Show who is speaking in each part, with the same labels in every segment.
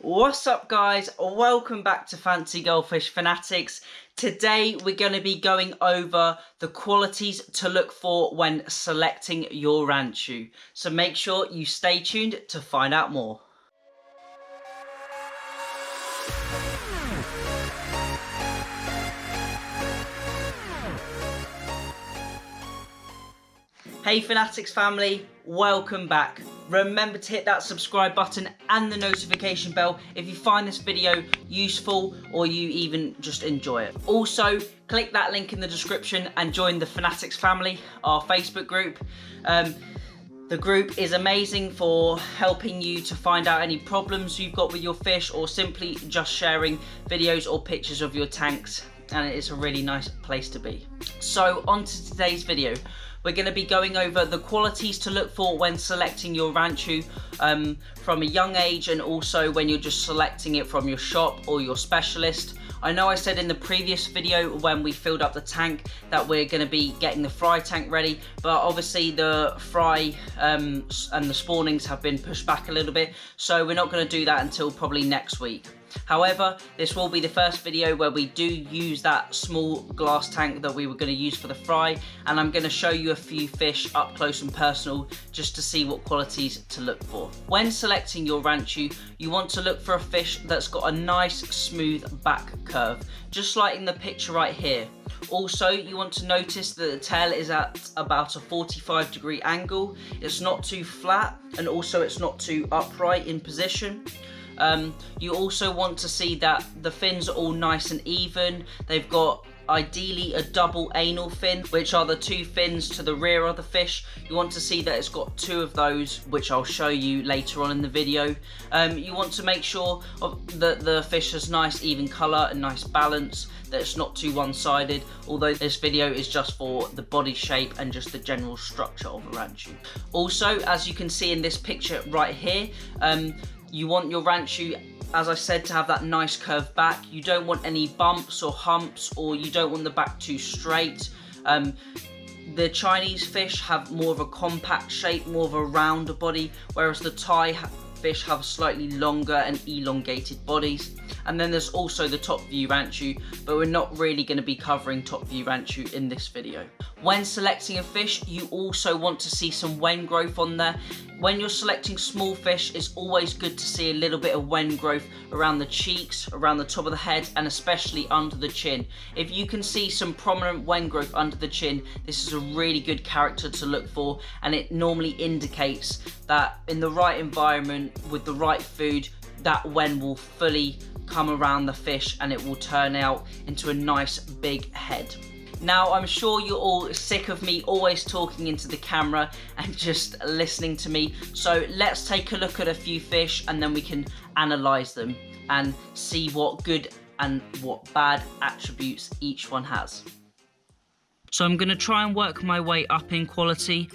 Speaker 1: What's up guys, welcome back to Fancy Goldfish Fanatics. Today we're going to be going over the qualities to look for when selecting your Ranchu. So make sure you stay tuned to find out more. Hey Fanatics family, welcome back. Remember to hit that subscribe button and the notification bell if you find this video useful or you even just enjoy it. Also, click that link in the description and join the Fanatics family, our Facebook group. The group is amazing for helping you to find out any problems you've got with your fish or simply just sharing videos or pictures of your tanks, and it's a really nice place to be. So on to today's video. We're going to be going over the qualities to look for when selecting your Ranchu from a young age, and also when you're just selecting it from your shop or your specialist. I know I said in the previous video when we filled up the tank that we're going to be getting the fry tank ready, but obviously the fry and the spawnings have been pushed back a little bit, so we're not going to do that until probably next week. However, this will be the first video where we do use that small glass tank that we were going to use for the fry, and I'm going to show you a few fish up close and personal just to see what qualities to look for. When selecting your Ranchu, you want to look for a fish that's got a nice smooth back curve, just like in the picture right here. Also, you want to notice that the tail is at about a 45-degree angle. It's not too flat, and also it's not too upright in position. You also want to see that the fins are all nice and even. They've got ideally a double anal fin, which are the two fins to the rear of the fish. You want to see that it's got two of those, which I'll show you later on in the video. You want to make sure that the fish has nice even colour and nice balance, that it's not too one-sided, although this video is just for the body shape and just the general structure of a Ranchu. Also, as you can see in this picture right here, you want your Ranchu, as I said, to have that nice curved back. You don't want any bumps or humps, or you don't want the back too straight. The Chinese fish have more of a compact shape, more of a rounder body, whereas the Thai fish have slightly longer and elongated bodies. And then there's also the top view Ranchu, but we're not really going to be covering top view Ranchu in this video. When selecting a fish, you also want to see some wen growth on there. When you're selecting small fish, it's always good to see a little bit of wen growth around the cheeks, around the top of the head, and especially under the chin. If you can see some prominent wen growth under the chin, this is a really good character to look for, and it normally indicates that in the right environment, with the right food, that wen will fully come around the fish and it will turn out into a nice big head. Now, I'm sure you're all sick of me always talking into the camera and just listening to me, so let's take a look at a few fish and then we can analyse them and see what good and what bad attributes each one has. So I'm going to try and work my way up in quality.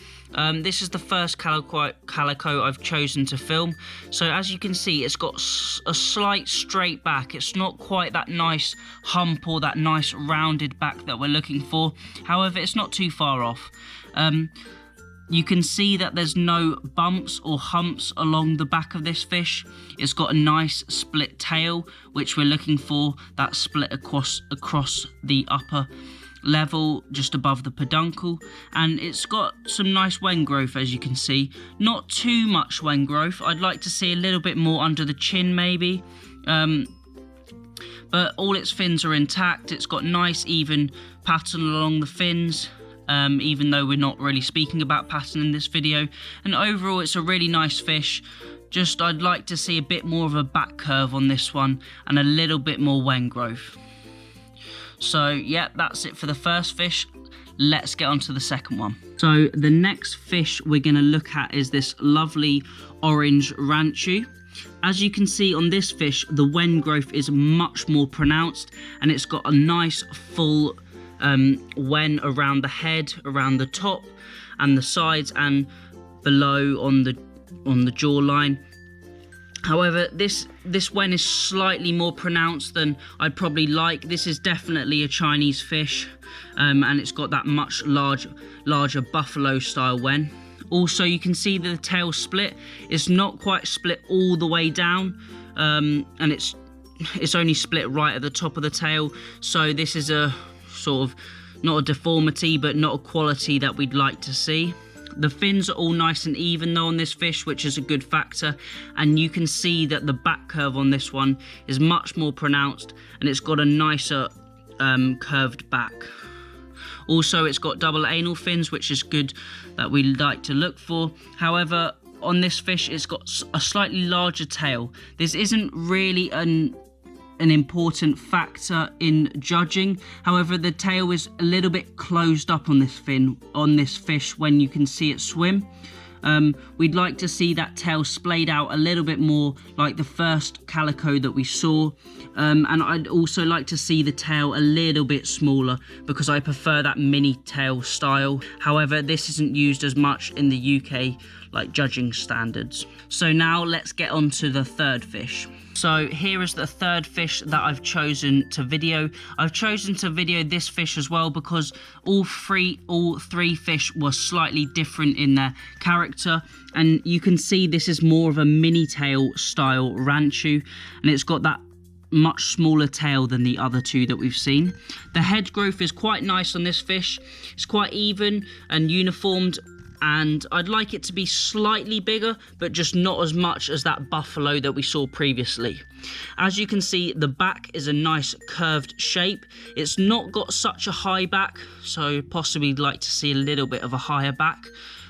Speaker 1: This is the first calico I've chosen to film. So as you can see, it's got a slight straight back. It's not quite that nice hump or that nice rounded back that we're looking for. However, it's not too far off. You can see that there's no bumps or humps along the back of this fish. It's got a nice split tail, which we're looking for, that split across the upper level just above the peduncle, and it's got some nice wen growth, as you can see. Not too much wen growth. I'd like to see a little bit more under the chin maybe, but all its fins are intact. It's got nice even pattern along the fins, even though we're not really speaking about pattern in this video. And overall, it's a really nice fish. Just I'd like to see a bit more of a back curve on this one and a little bit more wen growth. So yeah, that's it for the first fish. Let's get on to the second one. So the next fish we're going to look at is this lovely orange Ranchu. As you can see on this fish, the wen growth is much more pronounced, and it's got a nice full wen around the head, around the top and the sides and below on the jawline. However, this wen is slightly more pronounced than I'd probably like. This is definitely a Chinese fish, and it's got that much larger buffalo style wen. Also, you can see that the tail split. It's not quite split all the way down. and it's only split right at the top of the tail, so this is a sort of not a deformity but not a quality that we'd like to see. The fins are all nice and even though on this fish, which is a good factor, and you can see that the back curve on this one is much more pronounced and it's got a nicer curved back. Also, it's got double anal fins, which is good, that we like to look for. However, on this fish, it's got a slightly larger tail. This isn't really an important factor in judging. However, the tail is a little bit closed up on this fish when you can see it swim. We'd like to see that tail splayed out a little bit more like the first calico that we saw, and I'd also like to see the tail a little bit smaller because I prefer that mini tail style. However, this isn't used as much in the UK like judging standards. So now let's get on to the third fish. So here is the third fish that I've chosen to video. I've chosen to video this fish as well because all three fish were slightly different in their character, and you can see this is more of a mini tail style Ranchu, and it's got that much smaller tail than the other two that we've seen. The head growth is quite nice on this fish. It's quite even and uniformed, and I'd like it to be slightly bigger, but just not as much as that buffalo that we saw previously. As you can see, the back is a nice curved shape. It's not got such a high back, so possibly like to see a little bit of a higher back.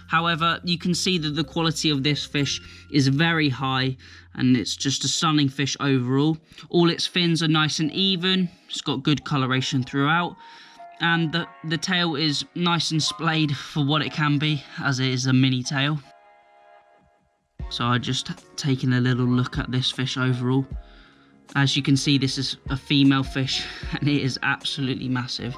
Speaker 1: However, you can see that the quality of this fish is very high, and it's just a stunning fish overall. All its fins are nice and even. It's got good coloration throughout. And the tail is nice and splayed for what it can be, as it is a mini tail. So I just taken a little look at this fish overall. As you can see, this is a female fish and it is absolutely massive.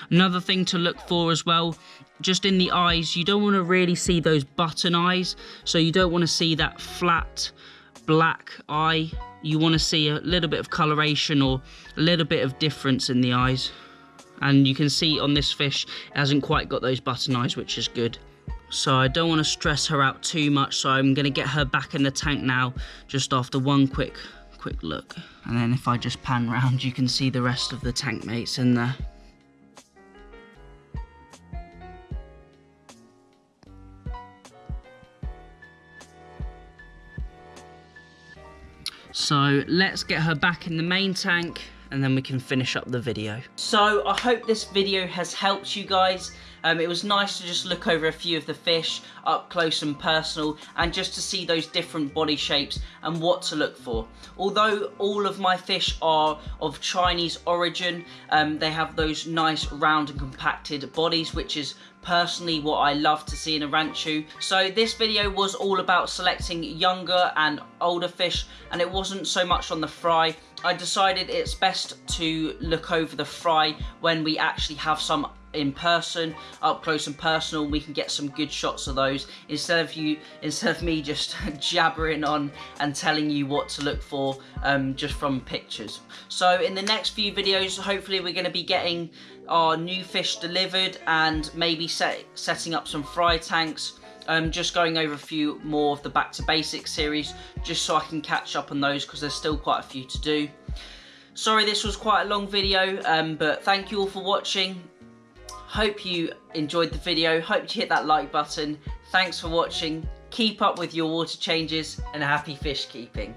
Speaker 1: Another thing to look for as well, just in the eyes, you don't want to really see those button eyes. So you don't want to see that flat black eye. You want to see a little bit of coloration or a little bit of difference in the eyes. And you can see on this fish, it hasn't quite got those button eyes, which is good. So I don't want to stress her out too much, so I'm going to get her back in the tank now, just after one quick look. And then if I just pan round, you can see the rest of the tank mates in there. So let's get her back in the main tank and then we can finish up the video. So I hope this video has helped you guys. It was nice to just look over a few of the fish up close and personal, and just to see those different body shapes and what to look for. Although all of my fish are of Chinese origin, they have those nice round and compacted bodies, which is personally what I love to see in a Ranchu. So this video was all about selecting younger and older fish, and it wasn't so much on the fry. I decided it's best to look over the fry when we actually have some in person, up close and personal. We can get some good shots of those instead of me just jabbering on and telling you what to look for just from pictures. So in the next few videos, hopefully we're going to be getting our new fish delivered and maybe setting up some fry tanks. Just going over a few more of the Back to Basics series, just so I can catch up on those, because there's still quite a few to do. Sorry this was quite a long video, but thank you all for watching. Hope you enjoyed the video, hope you hit that like button. Thanks for watching, keep up with your water changes, and happy fish keeping.